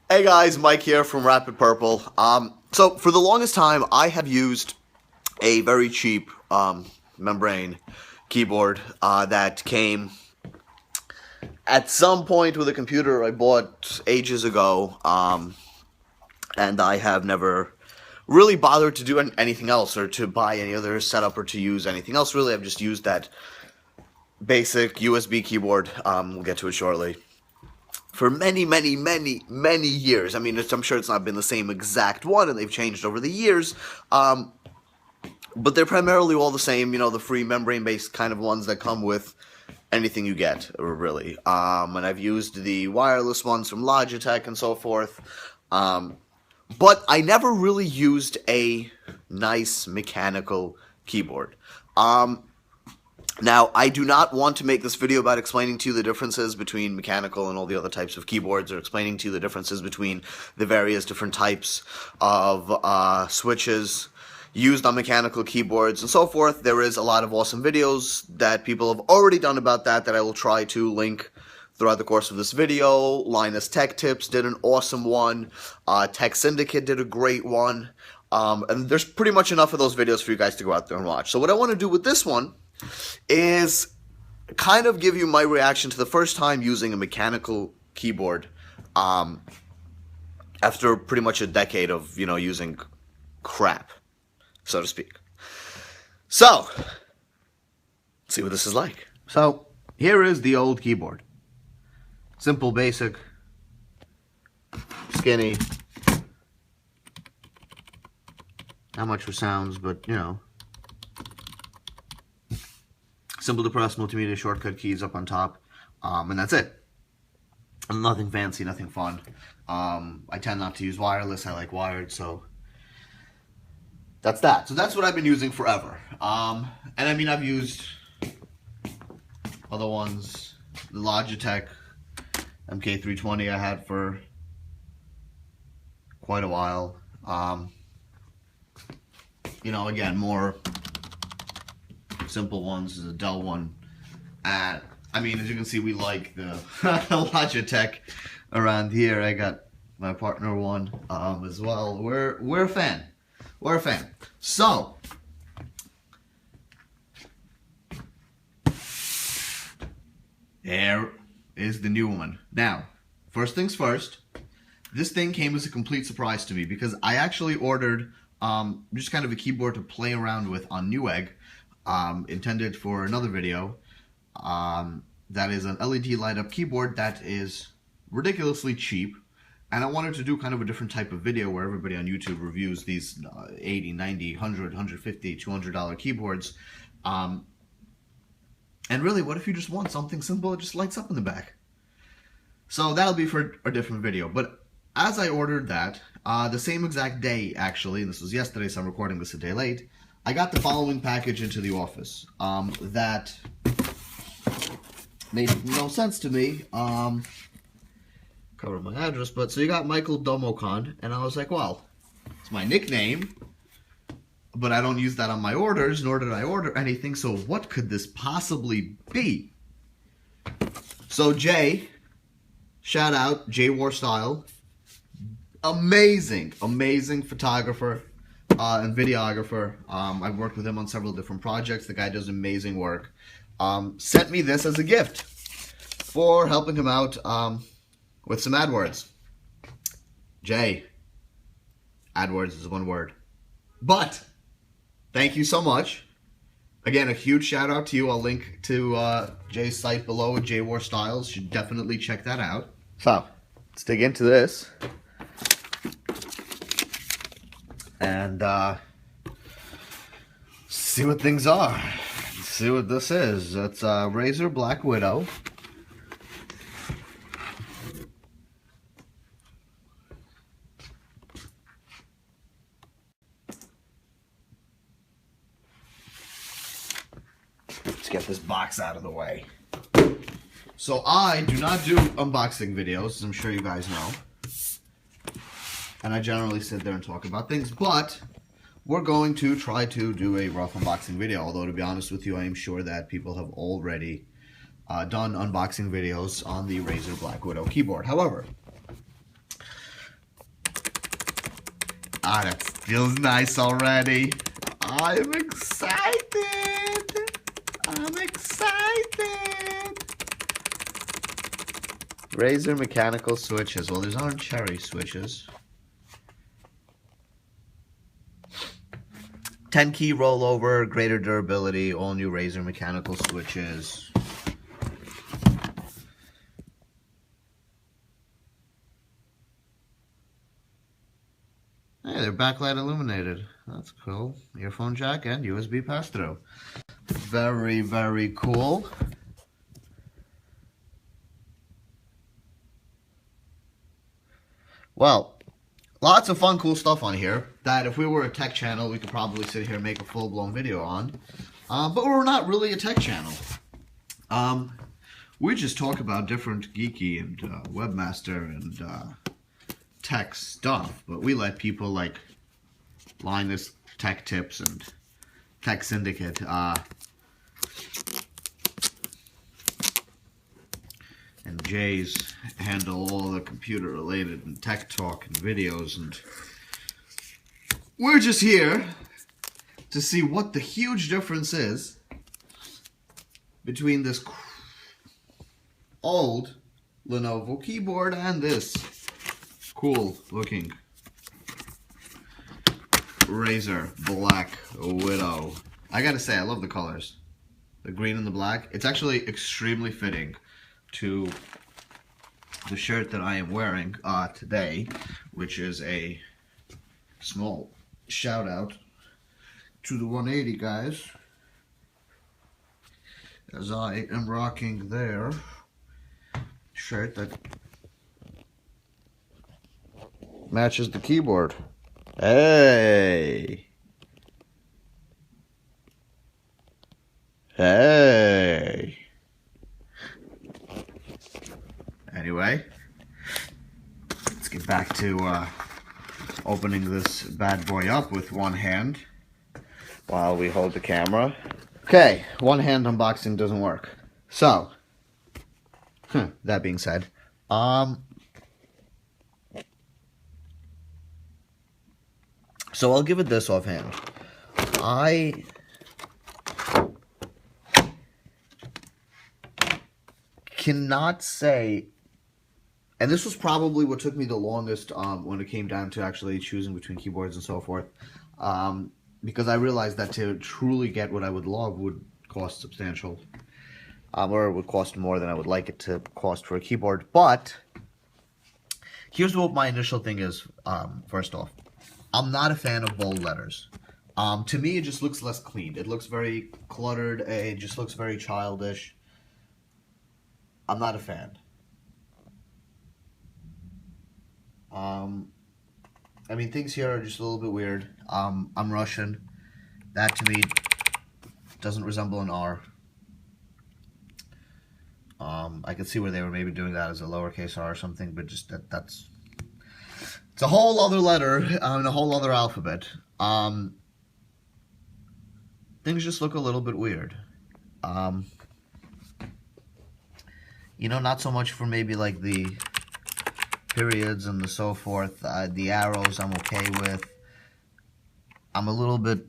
Hey guys, Mike here from Rapid Purple. So for the longest time, I have used a very cheap membrane keyboard that came at some point with a computer I bought ages ago, and I have never really bothered to do anything else or to buy any other setup or to use anything else. Really, I've just used that basic USB keyboard. We'll get to it shortly. For many, many, many, many years. I mean, I'm sure it's not been the same exact one, and they've changed over the years. But they're primarily all the same, the free membrane-based kind of ones that come with anything you get, really. And I've used the wireless ones from Logitech and so forth. But I never really used a nice mechanical keyboard. Now, I do not want to make this video about explaining to you the differences between mechanical and all the other types of keyboards, or explaining to you the differences between the various different types of switches used on mechanical keyboards and so forth. There is a lot of awesome videos that people have already done about that I will try to link throughout the course of this video. Linus Tech Tips did an awesome one. Tech Syndicate did a great one. And there's pretty much enough of those videos for you guys to go out there and watch. So what I want to do with this one is kind of give you my reaction to the first time using a mechanical keyboard after pretty much a decade of, using crap, so to speak. So, let's see what this is like. So, here is the old keyboard. Simple, basic, skinny. Not much for sounds, but, simple to press, multimedia shortcut keys up on top, and that's it. Nothing fancy, nothing fun. I tend not to use wireless, I like wired, so that's that. So that's what I've been using forever. And I mean, I've used other ones, the Logitech MK320 I had for quite a while. Again, more simple ones. Is a Dell one. I mean, as you can see, we like the Logitech around here. I got my partner one as well. We're a fan. We're a fan. So there is the new one. Now, first things first. This thing came as a complete surprise to me because I actually ordered just kind of a keyboard to play around with on Newegg. Intended for another video. That is an LED light up keyboard that is ridiculously cheap, and I wanted to do kind of a different type of video where everybody on YouTube reviews these $80, $90, $100, $150, $200 keyboards. And really, what if you just want something simple that just lights up in the back? So that'll be for a different video. But as I ordered that, the same exact day actually, and this was yesterday, so I'm recording this a day late, I got the following package into the office that made no sense to me. Cover my address, but so you got Michael Domocon, and I was like, well, it's my nickname, but I don't use that on my orders, nor did I order anything, so what could this possibly be? So Jay, shout out, JwarStyle, amazing photographer. And videographer. I've worked with him on several different projects. The guy does amazing work. Sent me this as a gift for helping him out with some AdWords. Jay, AdWords is one word. But, thank you so much. Again, a huge shout out to you. I'll link to Jay's site below, JwarStyle. Should definitely check that out. So, let's dig into this. And see what things are. See what this is. It's a Razer Blackwidow. Let's get this box out of the way. So I do not do unboxing videos, as I'm sure you guys know. And I generally sit there and talk about things, but we're going to try to do a rough unboxing video, although to be honest with you, I am sure that people have already done unboxing videos on the Razer Blackwidow keyboard. However, Ah, that feels nice already. I'm excited. I'm excited. Razer mechanical switches. Well, these aren't cherry switches. 10 key rollover, greater durability, all new Razer mechanical switches. Hey, they're backlight illuminated. That's cool. Earphone jack and USB pass-through. Very, very cool. Well, lots of fun, cool stuff on here that if we were a tech channel, we could probably sit here and make a full-blown video on. But we're not really a tech channel. We just talk about different geeky and webmaster and tech stuff. But we let people like Linus Tech Tips and Tech Syndicate and Jay's handle all the computer related and tech talk and videos, and we're just here to see what the huge difference is between this old Lenovo keyboard and this cool looking Razer Blackwidow. I gotta say, I love the colors. The green and the black. It's actually extremely fitting to the shirt that I am wearing today, which is a small shout out to the 180 guys, as I am rocking their shirt that matches the keyboard. Hey! Hey! Anyway, let's get back to opening this bad boy up with one hand while we hold the camera. Okay, one hand unboxing doesn't work. So, that being said, so I'll give it this offhand. I cannot say, and this was probably what took me the longest when it came down to actually choosing between keyboards and so forth, because I realized that to truly get what I would love would cost substantial, or it would cost more than I would like it to cost for a keyboard. But here's what my initial thing is. First off, I'm not a fan of bold letters. To me, it just looks less clean. It looks very cluttered. It just looks very childish. I'm not a fan. I mean, things here are just a little bit weird. I'm Russian. That to me doesn't resemble an R. I could see where they were maybe doing that as a lowercase r or something, but just that's it's a whole other letter and a whole other alphabet. Things just look a little bit weird. You know, not so much for maybe like the periods and the so forth. The arrows I'm okay with. I'm a little bit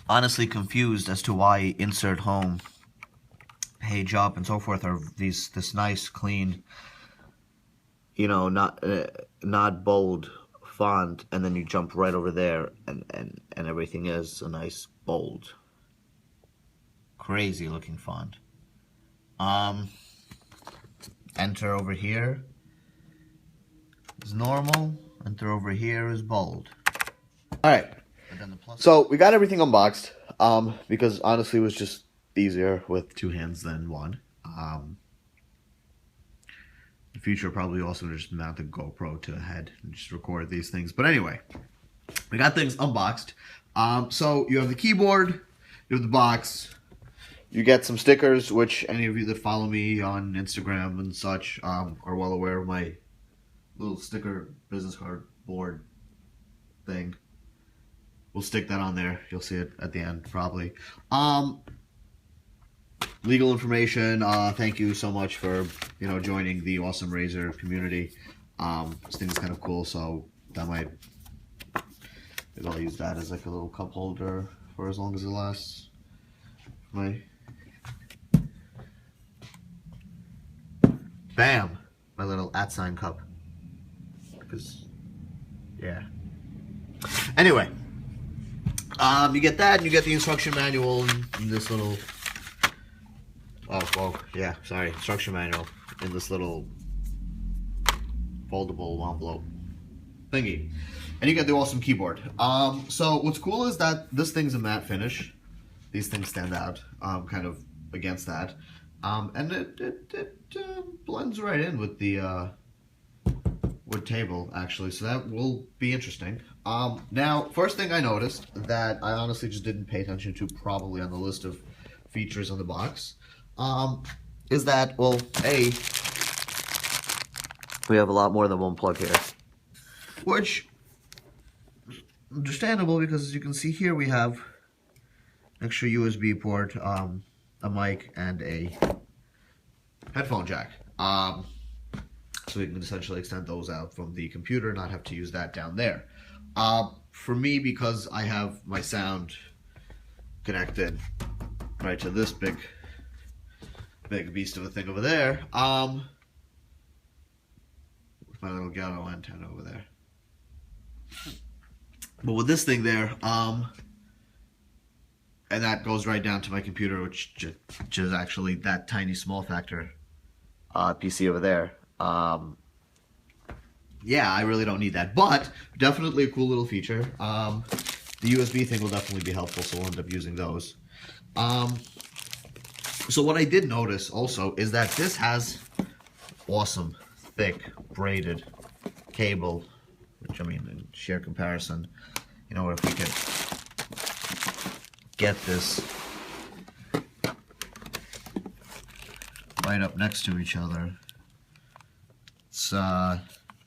honestly confused as to why insert home, page up, and so forth are this nice, clean, you know, not bold font, and then you jump right over there, and everything is a nice bold, crazy looking font. Enter over here is normal. Enter over here is bold. All right. So we got everything unboxed, because honestly it was just easier with two hands than one. In the future, probably also just mount the GoPro to a head and just record these things. But anyway, we got things unboxed. So you have the keyboard, you have the box, you get some stickers, which any of you that follow me on Instagram and such are well aware of my little sticker business card board thing. We'll stick that on there. You'll see it at the end, probably. Legal information. Thank you so much for, joining the awesome Razer community. This thing is kind of cool, so that might, maybe I'll use that as like a little cup holder for as long as it lasts. Bam! My little @ cup. Because, yeah. Anyway, you get that, and you get the instruction manual in this little, instruction manual in this little foldable envelope thingy. And you get the awesome keyboard. So what's cool is that this thing's a matte finish. These things stand out, kind of against that. And it blends right in with the wood table, actually, so that will be interesting. Now, first thing I noticed that I honestly just didn't pay attention to, probably on the list of features on the box, is that, well, we have a lot more than one plug here, which understandable, because as you can see here, we have extra USB port, a mic, and a headphone jack. So we can essentially extend those out from the computer, not have to use that down there. For me, because I have my sound connected right to this big beast of a thing over there, with my little ghetto antenna over there. But with this thing there, and that goes right down to my computer, which is actually that tiny small factor PC over there. Yeah, I really don't need that, but definitely a cool little feature. The USB thing will definitely be helpful, so we'll end up using those. So what I did notice also is that this has awesome, thick, braided cable, which, I mean, in sheer comparison, you know, if we could get this right up next to each other.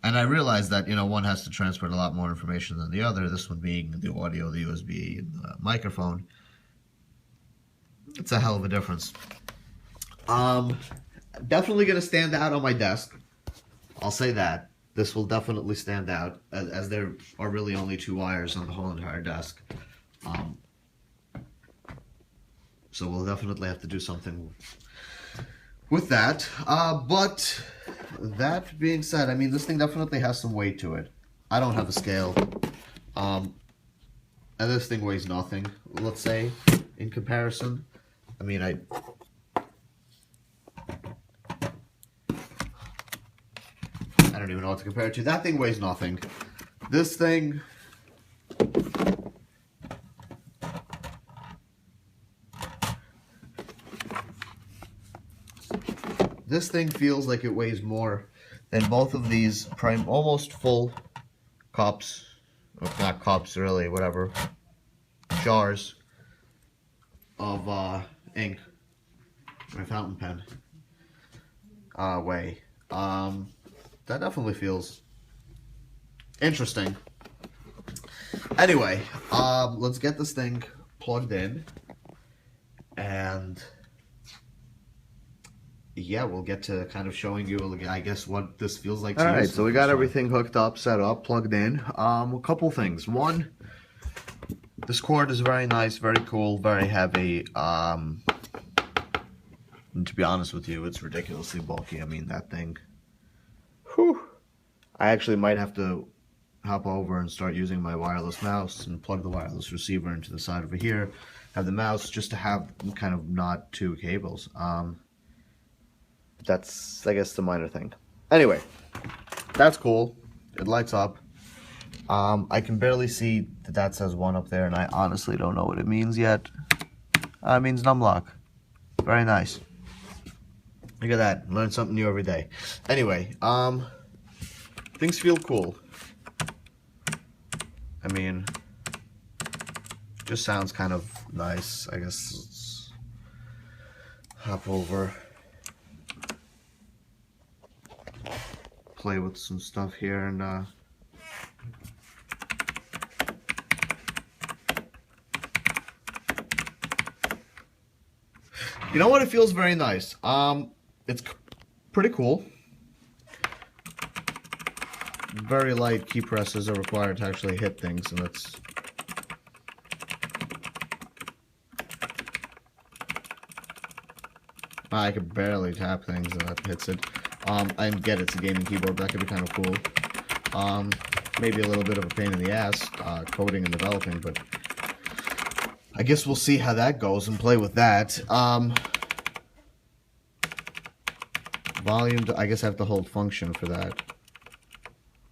And I realized that, you know, one has to transport a lot more information than the other, this one being the audio, the USB, and the microphone. It's a hell of a difference. Definitely going to stand out on my desk. I'll say that. This will definitely stand out, as there are really only 2 wires on the whole entire desk. So we'll definitely have to do something with that. But that being said, I mean, this thing definitely has some weight to it. I don't have a scale. And this thing weighs nothing, let's say, in comparison. I mean, I don't even know what to compare it to. That thing weighs nothing. This thing, feels like it weighs more than both of these almost full cups, or not cups really, whatever, jars of ink, my fountain pen weigh. That definitely feels interesting. Anyway, let's get this thing plugged in, and yeah, we'll get to kind of showing you, I guess, what this feels like to use. Alright, so we got everything hooked up, set up, plugged in. A couple things. One, this cord is very nice, very cool, very heavy. And to be honest with you, it's ridiculously bulky. I mean, that thing, whew. I actually might have to hop over and start using my wireless mouse and plug the wireless receiver into the side over here, have the mouse, just to have kind of not 2 cables. That's, I guess, the minor thing. Anyway, that's cool. It lights up. I can barely see that says 1 up there, and I honestly don't know what it means yet. It means numlock. Very nice. Look at that. Learn something new every day. Anyway, things feel cool. I mean, just sounds kind of nice. I guess let's hop over, play with some stuff here, and you know what? It feels very nice. It's pretty cool. very light key presses are required to actually hit things, and that's... I could barely tap things and that hits it. I get it's a gaming keyboard, but that could be kind of cool. Maybe a little bit of a pain in the ass, coding and developing, but I guess we'll see how that goes and play with that. Volume, I guess I have to hold function for that.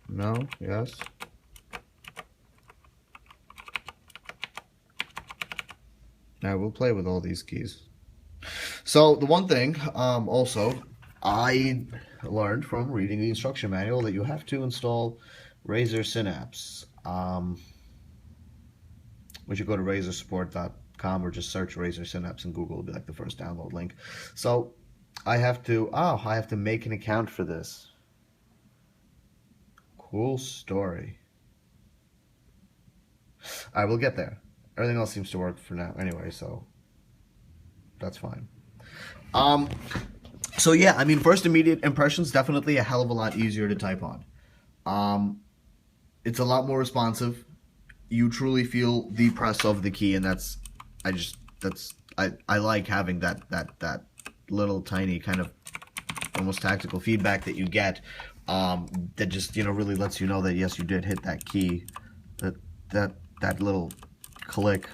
No? Yes? Now we'll play with all these keys. So the one thing, also, I learned from reading the instruction manual that you have to install Razer Synapse. Which you go to razersupport.com or just search Razer Synapse in Google. It'll be like the first download link. So I have to make an account for this. Cool story. I will get there. Everything else seems to work for now anyway, so that's fine. So yeah, I mean, first immediate impressions, definitely a hell of a lot easier to type on. It's a lot more responsive. You truly feel the press of the key, and I like having that little tiny kind of almost tactical feedback that you get, that just, really lets you know that yes, you did hit that key, that little click.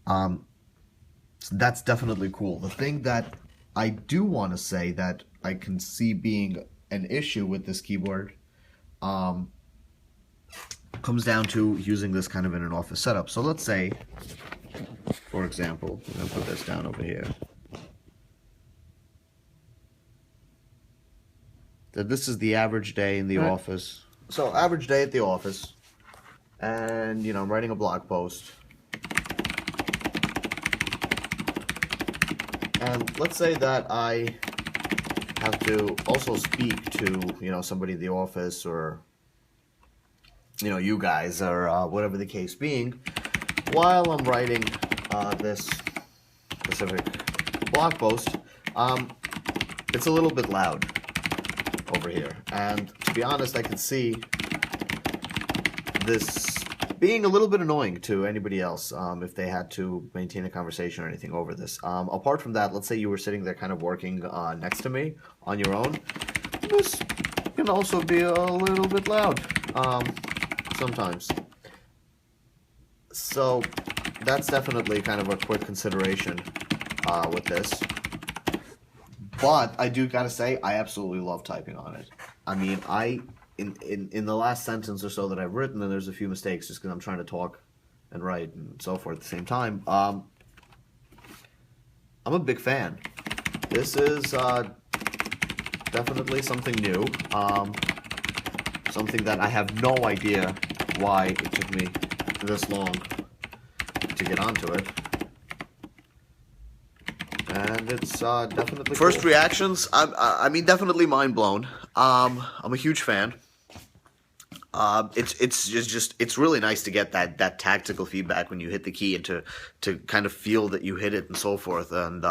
So that's definitely cool. The thing that I do want to say that I can see being an issue with this keyboard, comes down to using this kind of in an office setup. So let's say, for example, I'm going to put this down over here, that this is the average day in the office. So average day at the office, and I'm writing a blog post, and let's say that I have to also speak to somebody in the office, or you guys, or whatever the case being, while I'm writing this specific blog post. It's a little bit loud over here, and to be honest, I can see this being a little bit annoying to anybody else, if they had to maintain a conversation or anything over this. Apart from that, let's say you were sitting there kind of working next to me on your own. This can also be a little bit loud. Sometimes. So that's definitely kind of a quick consideration with this. But I do gotta say, I absolutely love typing on it. I mean, in the last sentence or so that I've written, and there's a few mistakes just because I'm trying to talk and write and so forth at the same time. I'm a big fan. This is definitely something new. Something that I have no idea why it took me this long to get onto it. And it's definitely first cool. Reactions. I mean, definitely mind blown. I'm a huge fan. It's really nice to get that tactical feedback when you hit the key, and to kind of feel that you hit it and so forth. And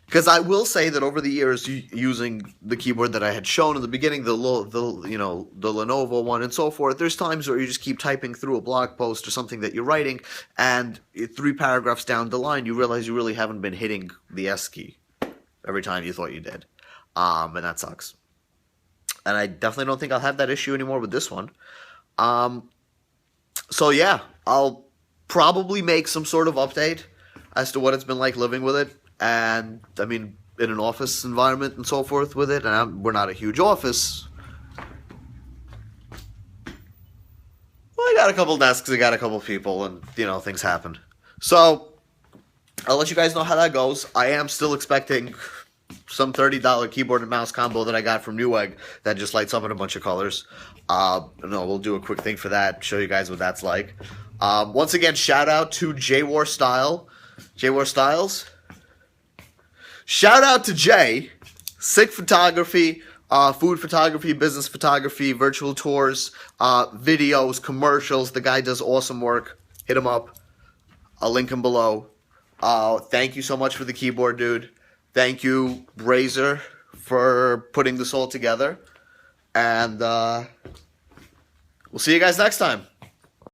because I will say that over the years, using the keyboard that I had shown in the beginning, the Lenovo one and so forth, there's times where you just keep typing through a blog post or something that you're writing, and 3 paragraphs down the line, you realize you really haven't been hitting the S key every time you thought you did, and that sucks. And I definitely don't think I'll have that issue anymore with this one. So yeah, I'll probably make some sort of update as to what it's been like living with it. And, I mean, in an office environment and so forth with it. And we're not a huge office. Well, I got a couple desks, I got a couple people, and, things happen. So, I'll let you guys know how that goes. I am still expecting some $30 keyboard and mouse combo that I got from Newegg that just lights up in a bunch of colors. We'll do a quick thing for that, show you guys what that's like. Once again, shout out to JwarStyle. JwarStyles. Shout out to Jay. Sick photography, food photography, business photography, virtual tours, videos, commercials. The guy does awesome work. Hit him up. I'll link him below. Thank you so much for the keyboard, dude. Thank you, Razer, for putting this all together. And we'll see you guys next time.